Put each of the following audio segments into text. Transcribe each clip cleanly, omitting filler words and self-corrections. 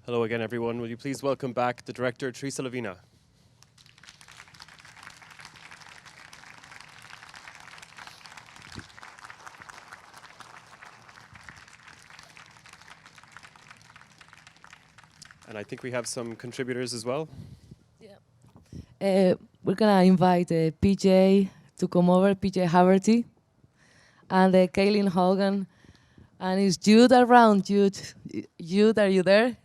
Hello again, everyone. Will you please welcome back the director, Teresa Lavina. And I think we have some contributors as well. Yeah. We're gonna invite PJ to come over, PJ Haverty, and Caelainn Hogan. And is Jude around? Jude, are you there?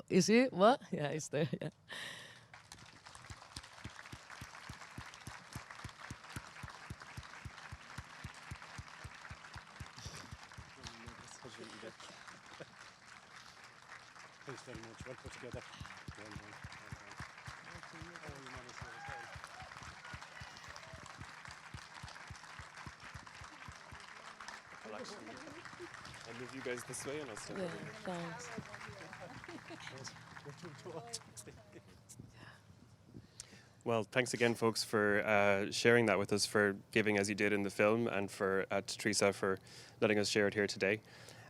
Is he? What? Yeah, he's there. Yeah. Thanks very much. Well put together. I'll move you guys this way and I'll stand over here. Thanks. Well, thanks again, folks, for sharing that with us, for giving as you did in the film, and for to Teresa for letting us share it here today.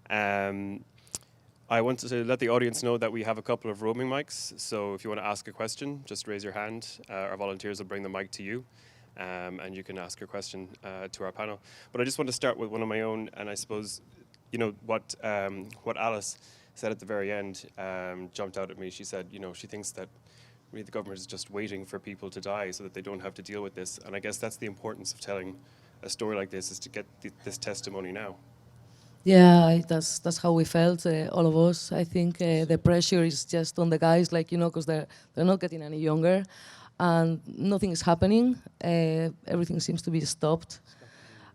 I wanted to let the audience know that we have a couple of roaming mics, so if you want to ask a question, just raise your hand. Our volunteers will bring the mic to you, and you can ask your question to our panel. But I just want to start with one of my own, and I suppose, you know, what Alice said at the very end jumped out at me. She said, you know, she thinks that really the government is just waiting for people to die so that they don't have to deal with this. And I guess that's the importance of telling a story like this, is to get this testimony now. Yeah, that's how we felt, all of us. I think the pressure is just on the guys, like, you know, because they're not getting any younger, and nothing is happening. Everything seems to be stopped,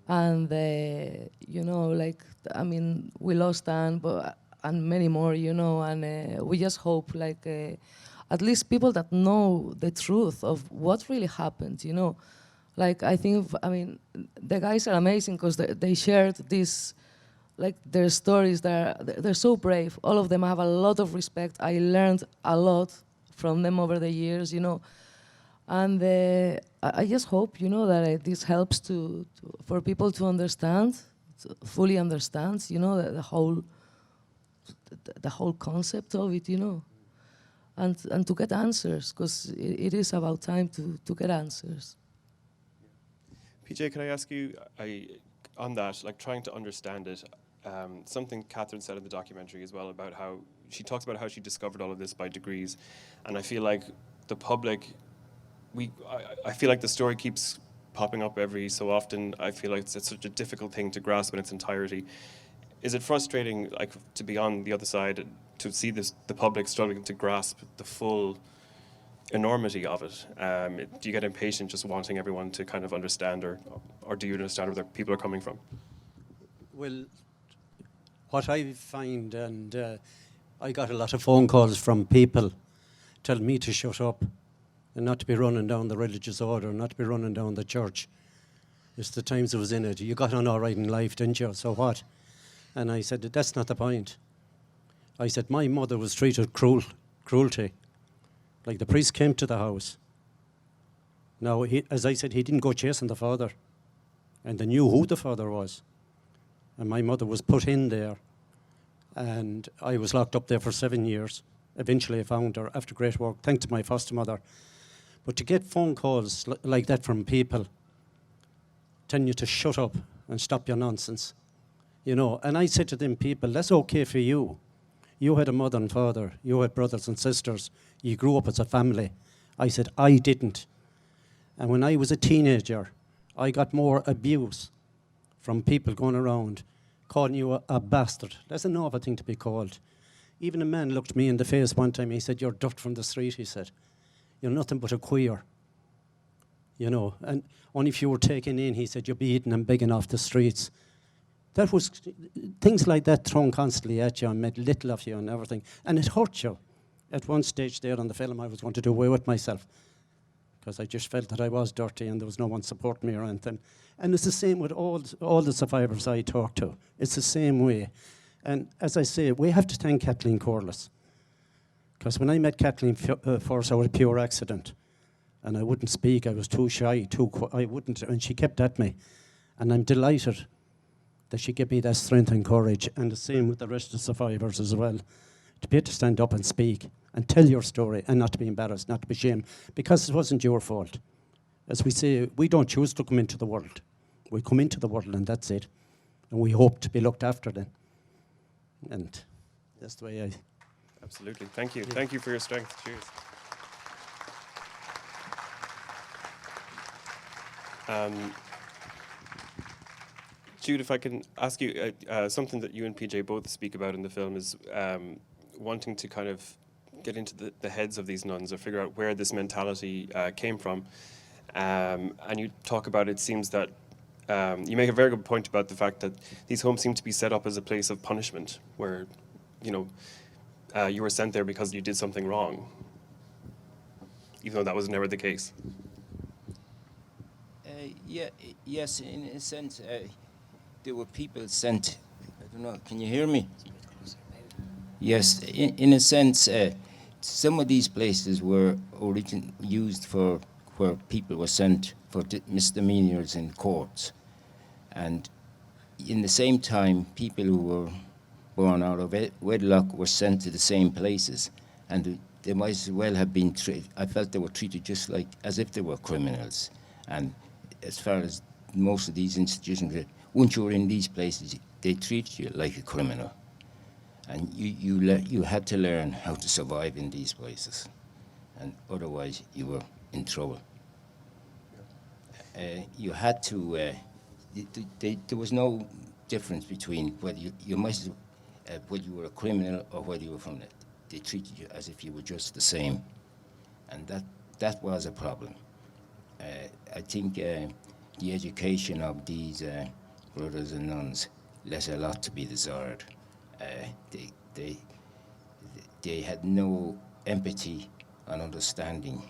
and you know, like, I mean, we lost Dan, and many more, you know, and we just hope, like, at least people that know the truth of what really happened, you know. Like, I think, I mean, the guys are amazing because they shared this. Like, their stories, they're so brave. All of them have a lot of respect. I learned a lot from them over the years, you know. And I just hope, you know, that this helps for people to understand, to fully understand, you know, the whole concept of it, you know. And to get answers, because it is about time to get answers. PJ, can I ask you, on that, like, trying to understand it, something Catherine said in the documentary as well, about how she talks about how she discovered all of this by degrees, and I feel like the public, I feel like the story keeps popping up every so often. I feel like it's such a difficult thing to grasp in its entirety. Is it frustrating, like, to be on the other side, to see the public struggling to grasp the full enormity of it? Do you get impatient just wanting everyone to kind of understand, or do you understand where people are coming from? Well, what I find, and I got a lot of phone calls from people telling me to shut up and not to be running down the religious order, not to be running down the church. It's the times I was in it. You got on all right in life, didn't you? So what? And I said, that's not the point. I said, my mother was treated cruelty. Like, the priest came to the house. Now, as I said, he didn't go chasing the father. And they knew who the father was. And my mother was put in there. And I was locked up there for 7 years. Eventually I found her after great work, thanks to my foster mother. But to get phone calls like that from people telling you to shut up and stop your nonsense, you know. And I said to them, people, that's okay for you. You had a mother and father. You had brothers and sisters. You grew up as a family. I said, I didn't. And when I was a teenager, I got more abuse from people going around calling you a bastard. That's a novel thing to be called. Even a man looked me in the face one time. He said, you're ducked from the street, he said. You're nothing but a queer. You know, and only if you were taken in, he said, you're beaten and begging off the streets. That was things like that thrown constantly at you and made little of you and everything. And it hurt you. At one stage there on the film, I was going to do away with myself because I just felt that I was dirty and there was no one supporting me or anything. And it's the same with all the survivors I talk to. It's the same way. And as I say, we have to thank Caelainn Corless. Because when I met Caelainn first, I was a pure accident. And I wouldn't speak. I was too shy, I wouldn't. And she kept at me. And I'm delighted that she gave me that strength and courage. And the same with the rest of the survivors as well. to be able to stand up and speak and tell your story and not to be embarrassed, not to be ashamed, because it wasn't your fault. As we say, we don't choose to come into the world. We come into the world and that's it. And we hope to be looked after then. And that's the way I... Absolutely. Thank you. Yeah. Thank you for your strength. Cheers. Jude, if I can ask you, something that you and PJ both speak about in the film is wanting to kind of get into the heads of these nuns or figure out where this mentality came from. And you talk about, it seems that you make a very good point about the fact that these homes seem to be set up as a place of punishment where, you know, you were sent there because you did something wrong, even though that was never the case. Yes, in a sense, there were people sent. I don't know, can you hear me? Yes, in a sense, some of these places were used for where people were sent for misdemeanors in courts. And in the same time, people who were born out of wedlock were sent to the same places. And they might as well have been treated, I felt they were treated just like, as if they were criminals. And as far as most of these institutions, once you were in these places, they treated you like a criminal. And you had to learn how to survive in these places. And otherwise, you were in trouble. You had to, there was no difference between whether whether you were a criminal or whether you were from it. They treated you as if you were just the same. And that was a problem. I think the education of these brothers and nuns left a lot to be desired. They had no empathy and understanding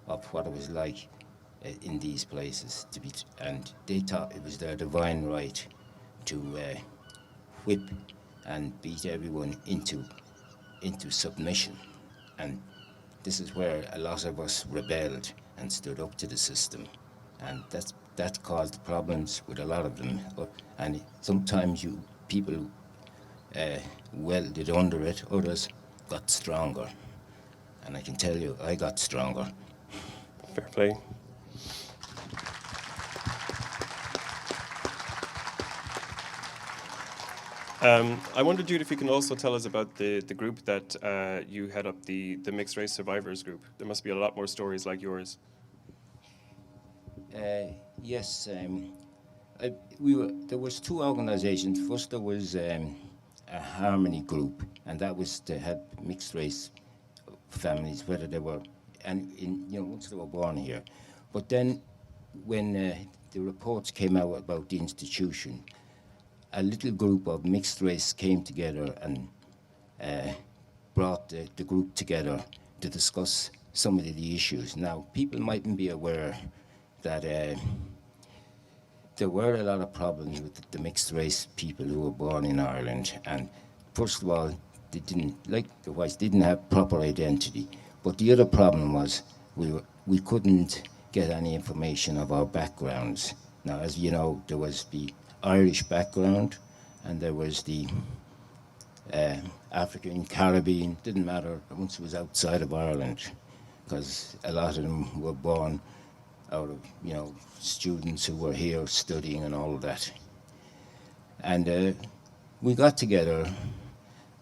of what it was like in these places to be, and they thought it was their divine right to whip and beat everyone into submission. And this is where a lot of us rebelled and stood up to the system, and that caused problems with a lot of them. And sometimes people welded under it, others got stronger. And I can tell you, I got stronger. Fair play. I wondered, Jude, if you can also tell us about the group that you head up, the Mixed Race Survivors group. There must be a lot more stories like yours. Yes, there was two organizations. First there was a Harmony group, and that was to help mixed race families, whether they were, and once they were born here. But then when the reports came out about the institution, a little group of mixed race came together and brought the group together to discuss some of the issues. Now, people mightn't be aware that there were a lot of problems with the mixed race people who were born in Ireland. And first of all, they didn't, like the whites, didn't have proper identity. But the other problem was we couldn't get any information of our backgrounds. Now, as you know, there was the Irish background, and there was the African, Caribbean, didn't matter once it was outside of Ireland, because a lot of them were born out of, students who were here studying and all of that. And we got together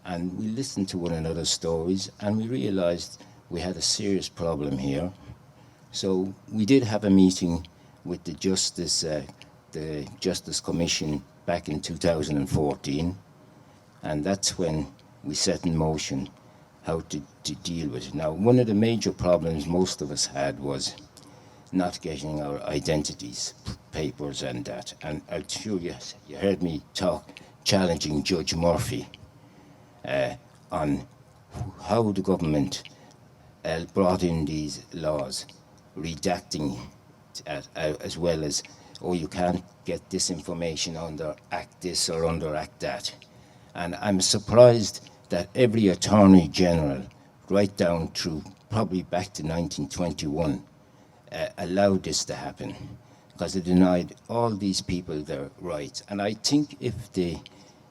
and we listened to one another's stories, and we realized we had a serious problem here. So we did have a meeting with the Justice Commission back in 2014, and that's when we set in motion how to deal with it. Now, one of the major problems most of us had was not getting our identities, papers and that. And I'm sure you heard me challenging Judge Murphy on how the government brought in these laws, redacting as well as, you can't get this information under Act this or under Act that. And I'm surprised that every Attorney General, right down through probably back to 1921, allowed this to happen, because it denied all these people their rights. And I think if the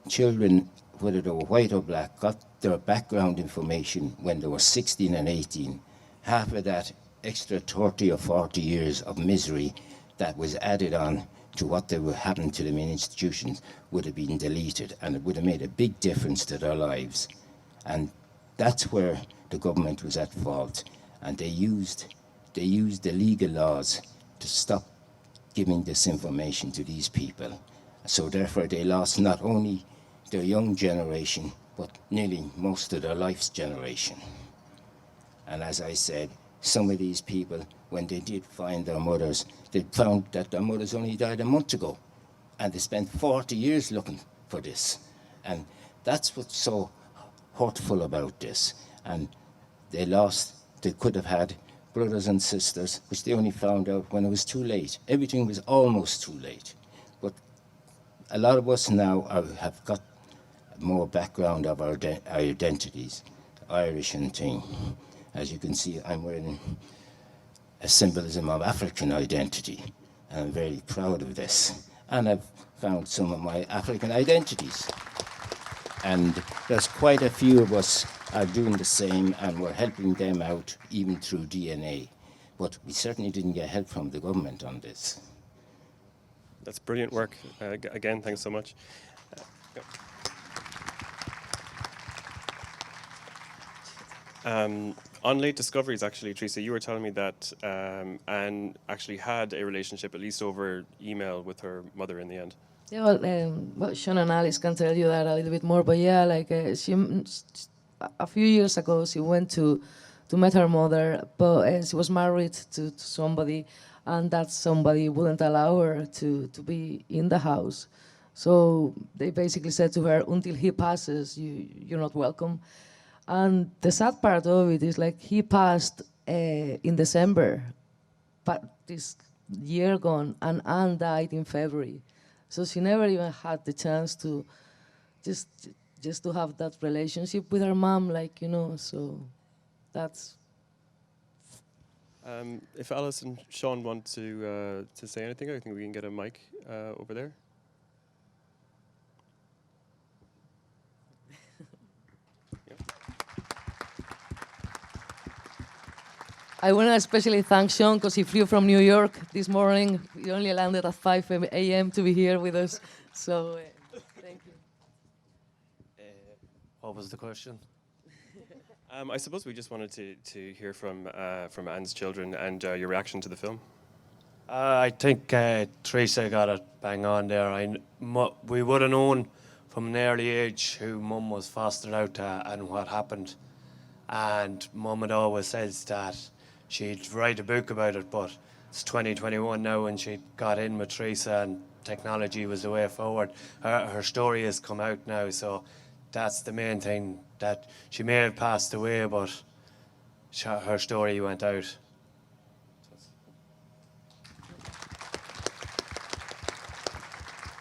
children whether they were white or black, got their background information when they were 16 and 18, half of that extra 30 or 40 years of misery that was added on to what they were happening to them in institutions would have been deleted, and it would have made a big difference to their lives. And that's where the government was at fault, and they used the legal laws to stop giving this information to these people. So therefore they lost not only their young generation, but nearly most of their life's generation. And as I said, some of these people, when they did find their mothers, they found that their mothers only died a month ago, and they spent 40 years looking for this. And that's what's so hurtful about this. And they could have had brothers and sisters, which they only found out when it was too late. Everything was almost too late. But a lot of us now have got more background of our identities, Irish and thing. As you can see, I'm wearing a symbolism of African identity, and I'm very proud of this. And I've found some of my African identities. And there's quite a few of us are doing the same, and we're helping them out even through DNA. But we certainly didn't get help from the government on this. That's brilliant work. Again, thanks so much. On late discoveries, actually, Teresa, you were telling me that Anne actually had a relationship, at least over email, with her mother in the end. Yeah, well, Sean and Alice can tell you that a little bit more, but yeah, like a few years ago, she went to meet her mother, but she was married to somebody, and that somebody wouldn't allow her to be in the house. So they basically said to her, until he passes, you're not welcome. And the sad part of it is, like, he passed in December, but this year gone, and Anne died in February. So she never even had the chance to just to have that relationship with her mom, like, you know, so that's... If Alice and Sean want to say anything, I think we can get a mic over there. I want to especially thank Sean because he flew from New York this morning. He only landed at 5 a.m. to be here with us. So, thank you. What was the question? I suppose we just wanted to hear from Anne's children and your reaction to the film. I think Teresa got it bang on there. We would have known from an early age who Mum was fostered out to and what happened. And Mum had always says that she'd write a book about it, but it's 2021 now, and she got in with Teresa, and technology was the way forward. Her story has come out now, so that's the main thing, that she may have passed away, but her story went out.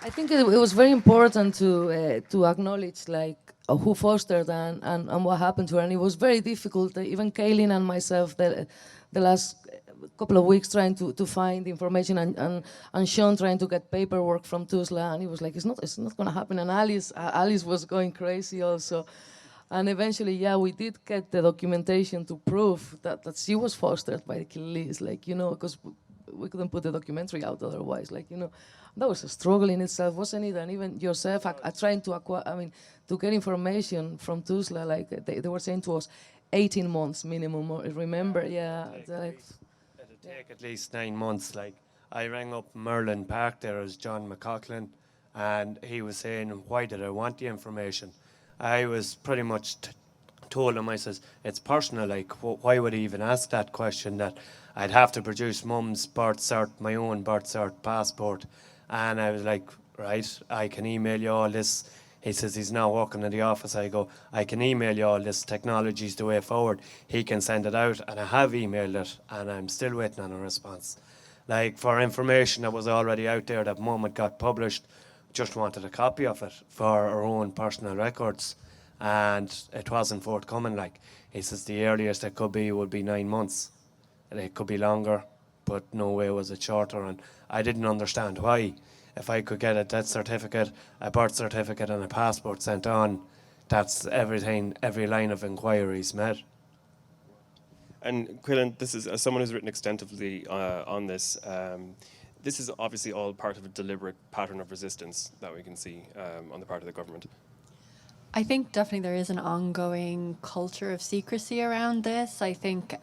I think it was very important to acknowledge, like, who fostered and what happened to her. And it was very difficult, even Caelainn and myself, the last couple of weeks trying to find information, and Sean trying to get paperwork from Tuzla, and he was like, it's not going to happen. And Alice was going crazy also. And eventually, yeah, we did get the documentation to prove that she was fostered by Caelainn, like, you know, because we couldn't put the documentary out otherwise, like, you know. That was a struggle in itself, wasn't it? And even yourself, trying to get information from Tuzla, like they were saying to us, 18 months minimum. Remember, yeah. It'd take at least 9 months. Like, I rang up Merlin Park there as John McCaughlin, and he was saying, why did I want the information? I was pretty much told him, I says, it's personal, like, why would he even ask that question, that I'd have to produce Mum's birth cert, my own birth cert, passport. And I was like, right, I can email you all this. He says he's now working in the office. I go, I can email you all this. Technology's the way forward. He can send it out, and I have emailed it, and I'm still waiting on a response. Like, for information that was already out there that Mum had got published, just wanted a copy of it for our own personal records, and it wasn't forthcoming. Like, he says the earliest it could be would be 9 months, and it could be longer, but no way was it shorter. And I didn't understand why. if I could get a death certificate, a birth certificate and a passport sent on, that's everything, every line of inquiries met. And Caelainn, this is, as someone who's written extensively on this, this is obviously all part of a deliberate pattern of resistance that we can see on the part of the government. I think definitely there is an ongoing culture of secrecy around this. I think,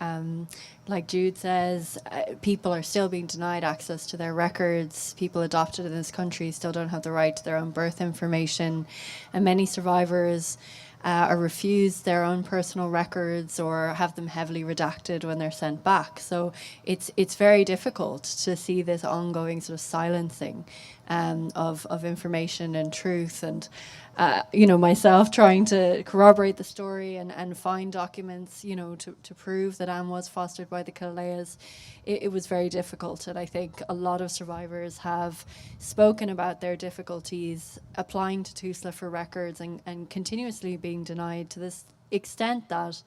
like Jude says, people are still being denied access to their records. People adopted in this country still don't have the right to their own birth information. And many survivors are refused their own personal records or have them heavily redacted when they're sent back. So it's very difficult to see this ongoing sort of silencing of information and truth. And myself trying to corroborate the story and find documents, to prove that Anne was fostered by the Caelainn, it was very difficult. And I think a lot of survivors have spoken about their difficulties applying to TUSLA for records and continuously being denied to this extent that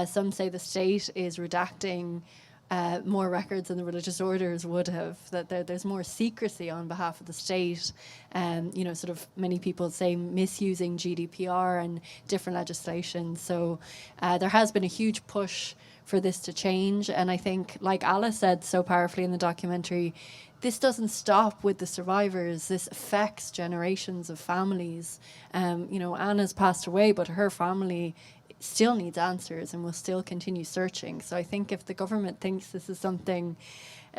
some say the state is redacting more records than the religious orders would have, that there's more secrecy on behalf of the state. Sort of many people say misusing GDPR and different legislation. So there has been a huge push for this to change. And I think, like Alice said so powerfully in the documentary, this doesn't stop with the survivors. This affects generations of families. Anna's passed away, but her family still needs answers and will still continue searching. So I think if the government thinks this is something,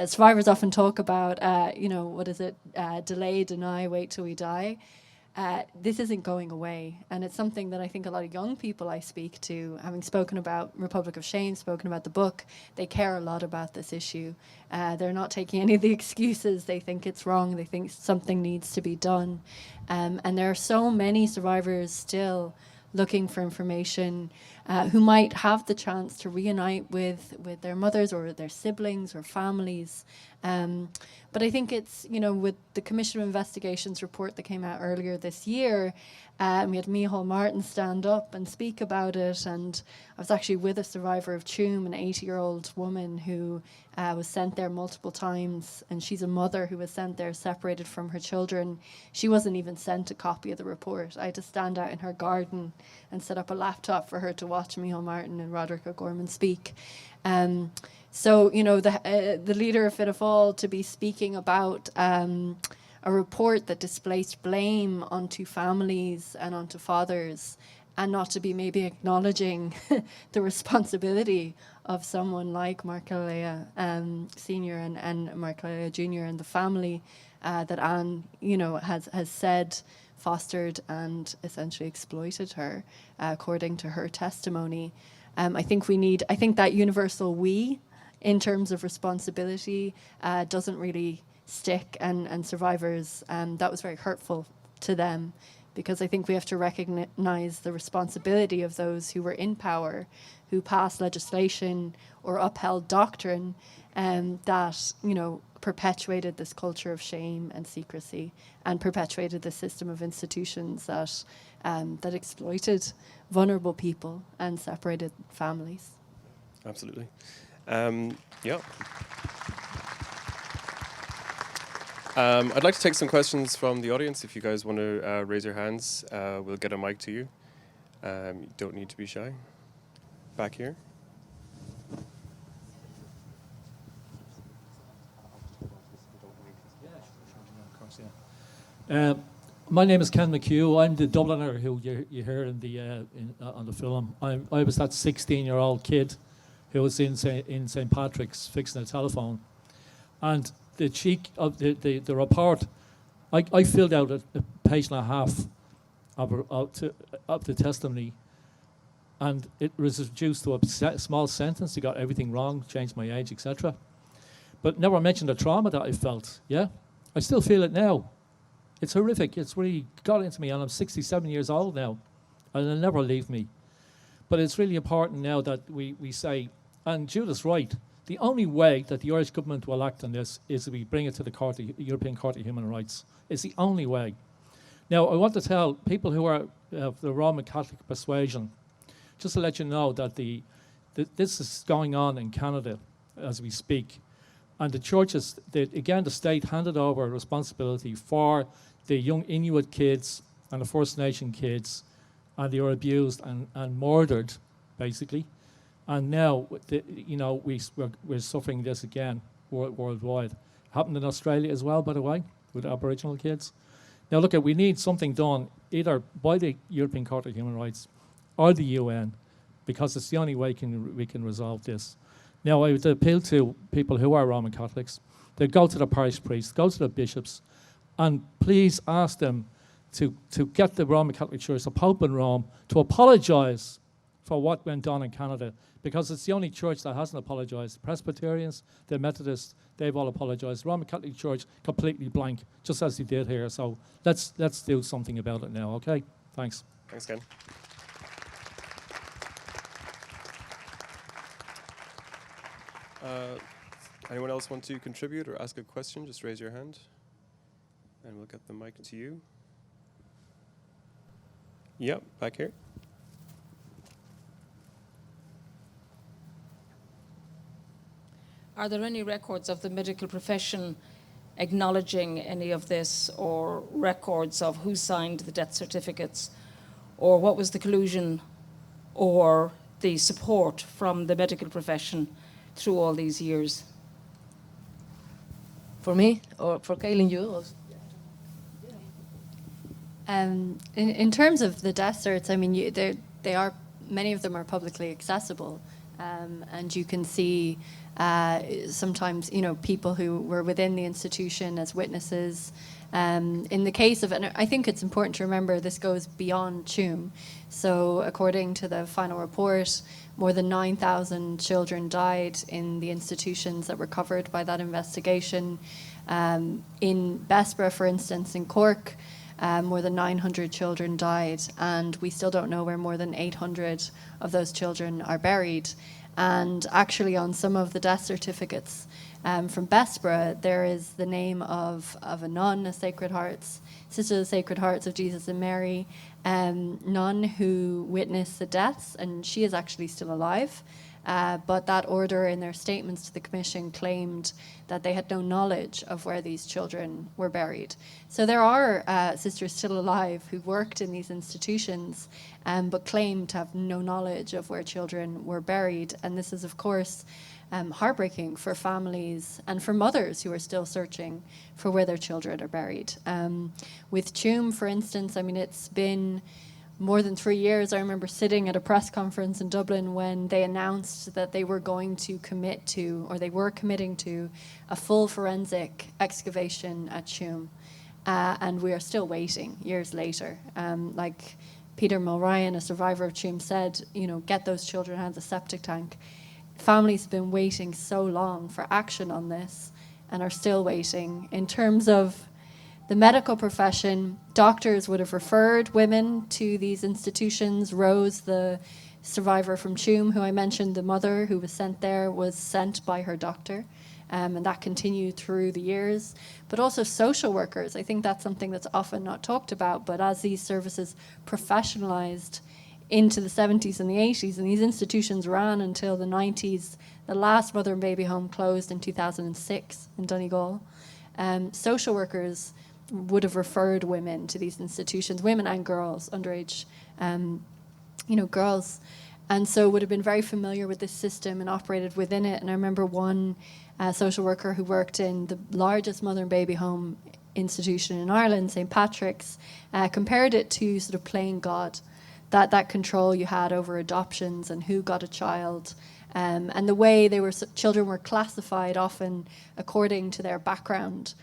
survivors often talk about, delay, deny, wait till we die. This isn't going away. And it's something that I think a lot of young people I speak to, having spoken about Republic of Shame, spoken about the book, they care a lot about this issue. They're not taking any of the excuses. They think it's wrong. They think something needs to be done. And there are so many survivors still looking for information, who might have the chance to reunite with their mothers or their siblings or families. But I think it's, with the Commission of Investigations report that came out earlier this year, we had Micheál Martin stand up and speak about it. And I was actually with a survivor of Tuam, an 80-year-old woman who was sent there multiple times. And she's a mother who was sent there separated from her children. She wasn't even sent a copy of the report. I had to stand out in her garden and set up a laptop for her to watch Micheál Martin and Roderick O'Gorman speak. So, the leader of Fianna Fáil to be speaking about a report that displaced blame onto families and onto fathers, and not to be maybe acknowledging the responsibility of someone like Mark Caelainn Senior and Mark Caelainn Junior and the family that Anne, has said fostered and essentially exploited her, according to her testimony. I think that universal we, in terms of responsibility, doesn't really stick, and survivors, that was very hurtful to them, because I think we have to recognize the responsibility of those who were in power, who passed legislation or upheld doctrine that, perpetuated this culture of shame and secrecy, and perpetuated the system of institutions that exploited vulnerable people and separated families. Absolutely. Yeah. I'd like to take some questions from the audience. If you guys want to raise your hands, we'll get a mic to you. You don't need to be shy. Back here. My name is Ken McHugh. I'm the Dubliner who you hear on the film. I was that 16-year-old kid who was in St. Patrick's fixing a telephone, and the cheek of the report, I filled out a page and a half of the testimony, and it was reduced to a small sentence. They got everything wrong, changed my age, etc. But never mentioned the trauma that I felt. Yeah, I still feel it now. It's horrific. It's really got into me, and I'm 67 years old now, and it'll never leave me. But it's really important now that we say, and Judith's right, the only way that the Irish government will act on this is if we bring it to the European Court of Human Rights. It's the only way. Now, I want to tell people who are of the Roman Catholic persuasion, just to let you know that this is going on in Canada as we speak. And the churches, again, the state handed over responsibility for the young Inuit kids and the First Nation kids, and they were abused and murdered, basically. And now, we're suffering this again worldwide. Happened in Australia as well, by the way, with Aboriginal kids. Now, look, we need something done either by the European Court of Human Rights or the UN, because it's the only way we can resolve this. Now, I would appeal to people who are Roman Catholics. They go to the parish priests, go to the bishops, and please ask them to get the Roman Catholic Church, the Pope in Rome, to apologise for what went on in Canada, because it's the only church that hasn't apologised. The Presbyterians, the Methodists, they've all apologised. The Roman Catholic Church, completely blank, just as they did here. So let's do something about it now, okay? Thanks. Thanks, Ken. Anyone else want to contribute or ask a question? Just raise your hand, and we'll get the mic to you. Yep, back here. Are there any records of the medical profession acknowledging any of this, or records of who signed the death certificates, or what was the collusion or the support from the medical profession through all these years? For me, or for Caelainn, you? Or in terms of the death certs, I mean, they are, many of them are publicly accessible, and you can see sometimes, people who were within the institution as witnesses. In the case of, and I think it's important to remember, this goes beyond Tuam. So according to the final report, more than 9,000 children died in the institutions that were covered by that investigation. In Bessborough, for instance, in Cork, more than 900 children died, and we still don't know where more than 800 of those children are buried. And actually on some of the death certificates from Bessborough, there is the name of a nun, a Sacred Hearts, Sister of the Sacred Hearts of Jesus and Mary, nun who witnessed the deaths, and she is actually still alive. But that order in their statements to the Commission claimed that they had no knowledge of where these children were buried. So there are sisters still alive who worked in these institutions, but claimed to have no knowledge of where children were buried. And this is, of course, heartbreaking for families and for mothers who are still searching for where their children are buried. With Tuam, for instance, I mean, it's been more than 3 years. I remember sitting at a press conference in Dublin when they announced that they were going to commit to, or they were committing to, a full forensic excavation at Tuam. And we are still waiting years later. Like Peter Mulryan, a survivor of Tuam, said, get those children out of the septic tank. Families have been waiting so long for action on this and are still waiting. In terms of the medical profession, doctors would have referred women to these institutions. Rose, the survivor from Tuam, who I mentioned, the mother who was sent there, was sent by her doctor. And that continued through the years. But also social workers. I think that's something that's often not talked about. But as these services professionalized into the 70s and the 80s, and these institutions ran until the 90s, the last mother and baby home closed in 2006 in Donegal. Social workers would have referred women to these institutions, women and girls, underage, girls, and so would have been very familiar with this system and operated within it. And I remember one social worker who worked in the largest mother and baby home institution in Ireland, St. Patrick's, compared it to sort of playing God, that control you had over adoptions and who got a child, and the way children were classified often according to their background.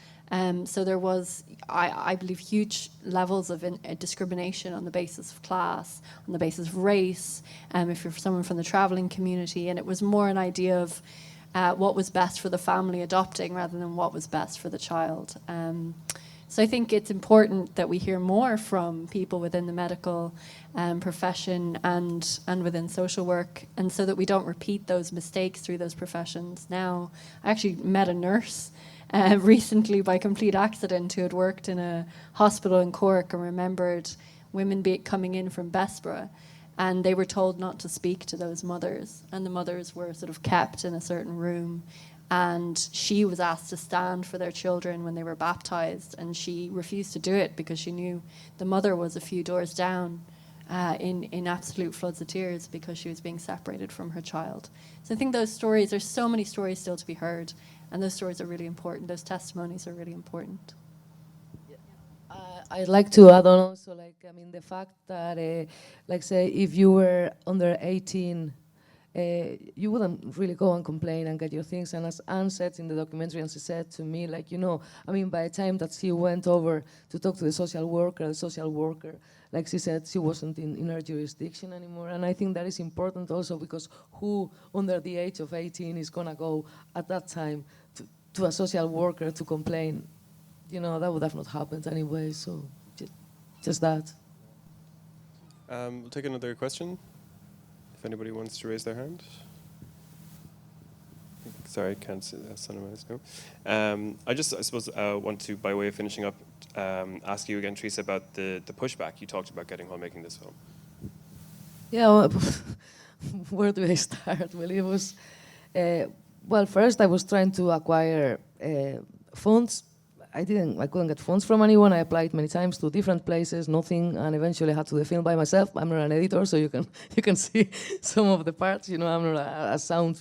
So there was, I believe, huge levels of discrimination on the basis of class, on the basis of race, if you're someone from the traveling community. And it was more an idea of what was best for the family adopting rather than what was best for the child. So I think it's important that we hear more from people within the medical profession and within social work, and so that we don't repeat those mistakes through those professions. Now, I actually met a nurse recently by complete accident who had worked in a hospital in Cork and remembered women coming in from Bessborough, and they were told not to speak to those mothers, and the mothers were sort of kept in a certain room And she was asked to stand for their children when they were baptized, and she refused to do it because she knew the mother was a few doors down in absolute floods of tears because she was being separated from her child. So I think those stories, there's so many stories still to be heard, and those stories are really important. Those testimonies are really important. I'd like to add on also, like, I mean, the fact that, like, say, if you were under 18, you wouldn't really go and complain and get your things. And as Anne said in the documentary, and she said to me, like, you know, I mean, by the time that she went over to talk to the social worker, like she said, she wasn't in her jurisdiction anymore. And I think that is important also because who under the age of 18 is gonna go at that time to a social worker to complain? You know, that would have not happened anyway, so just that. We'll take another question. If anybody wants to raise their hand. Sorry, I can't see that. No. I suppose, want to, by way of finishing up, ask you again, Teresa, about the pushback you talked about getting while making this film. Yeah, well, where do I start? Well, it was, well, first I was trying to acquire funds. I couldn't get funds from anyone. I applied many times to different places, nothing, and eventually I had to do the film by myself. I'm not an editor, so you can see some of the parts. You know, I'm not a sound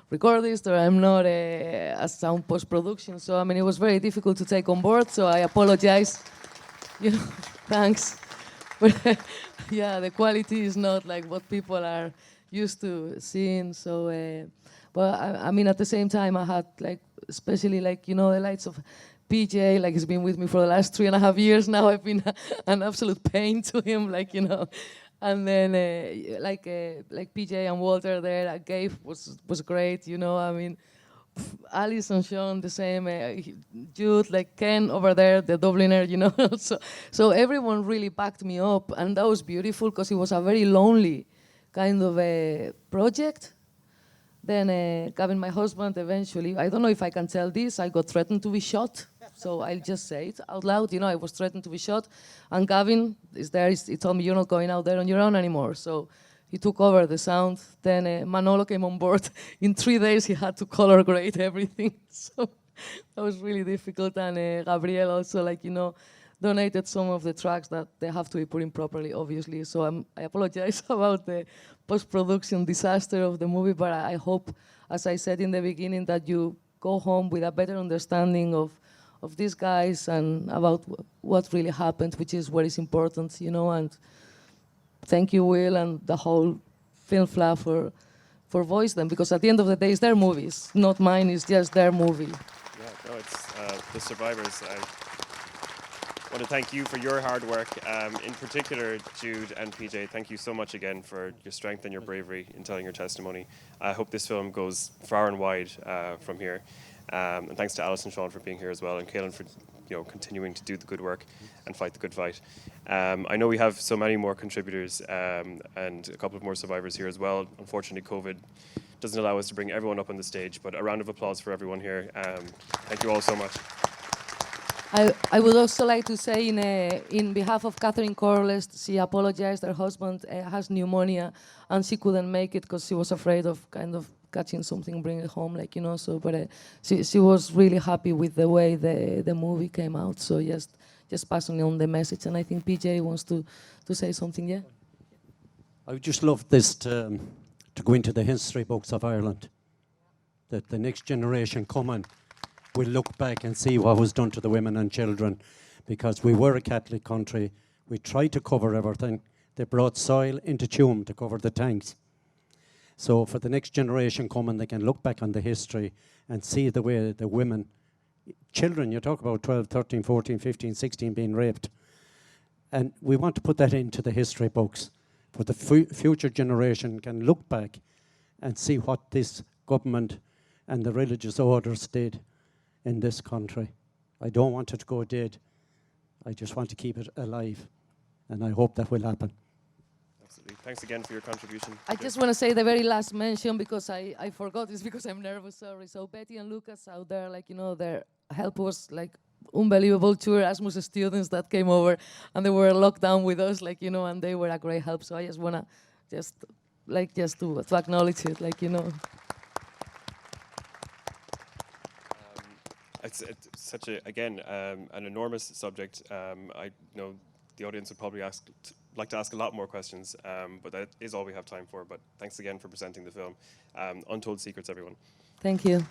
recordist, or I'm not a sound post-production. So I mean, it was very difficult to take on board. So I apologize. You know, thanks. But yeah, the quality is not like what people are used to seeing. So, but I mean, at the same time, I had like, especially like, you know, the likes of PJ, like he's been with me for the last 3.5 years now. I've been an absolute pain to him, like, you know. And then like PJ and Walter there, Gabe was great, you know. I mean, Alice and Sean the same, Jude, like Ken over there, the Dubliner, you know. so everyone really backed me up, and that was beautiful because it was a very lonely kind of a project. Then Gavin, my husband, eventually, I don't know if I can tell this, I got threatened to be shot. So I'll just say it out loud, you know, I was threatened to be shot. And Gavin is there, he told me, you're not going out there on your own anymore. So he took over the sound. Then Manolo came on board. In 3 days, he had to color grade everything. So that was really difficult. And Gabriel also, like, you know, donated some of the tracks that they have to be put in properly, obviously. So I apologize about the post-production disaster of the movie, but I hope, as I said in the beginning, that you go home with a better understanding of these guys and about what really happened, which is what is important, you know. And thank you, Will, and the whole Film Flag for voice them, because at the end of the day, it's their movies, not mine. It's just their movie. Yeah, no, it's the survivors. I want to thank you for your hard work. In particular, Jude and PJ, thank you so much again for your strength and your bravery in telling your testimony. I hope this film goes far and wide from here. And thanks to Alice and Sean for being here as well, and Caelainn for continuing to do the good work and fight the good fight. I know we have so many more contributors and a couple of more survivors here as well. Unfortunately, COVID doesn't allow us to bring everyone up on the stage, but a round of applause for everyone here. Thank you all so much. I would also like to say in behalf of Catherine Corless, she apologized. Her husband has pneumonia and she couldn't make it because she was afraid of kind of catching something, bring it home, like, you know. So, but she was really happy with the way the movie came out. So just passing on the message. And I think PJ wants to say something. Yeah. I would just love this to go into the history books of Ireland, that the next generation coming will look back and see what was done to the women and children, because we were a Catholic country. We tried to cover everything. They brought soil into Tuam to cover the tanks. So for the next generation coming, they can look back on the history and see the way the women, children, you talk about 12, 13, 14, 15, 16 being raped. And we want to put that into the history books, for the future generation can look back and see what this government and the religious orders did in this country. I don't want it to go dead. I just want to keep it alive. And I hope that will happen. Absolutely. Thanks again for your contribution. I just want to say the very last mention, because I forgot this because I'm nervous, sorry. So Betty and Lucas out there, like, you know, their help was like unbelievable. 2 Erasmus students that came over and they were locked down with us, like, you know, and they were a great help. So I just want to just to acknowledge it, like, you know. it's such a, again, an enormous subject. I know the audience would probably like to ask a lot more questions, but that is all we have time for. But thanks again for presenting the film. Untold Secrets, everyone. Thank you.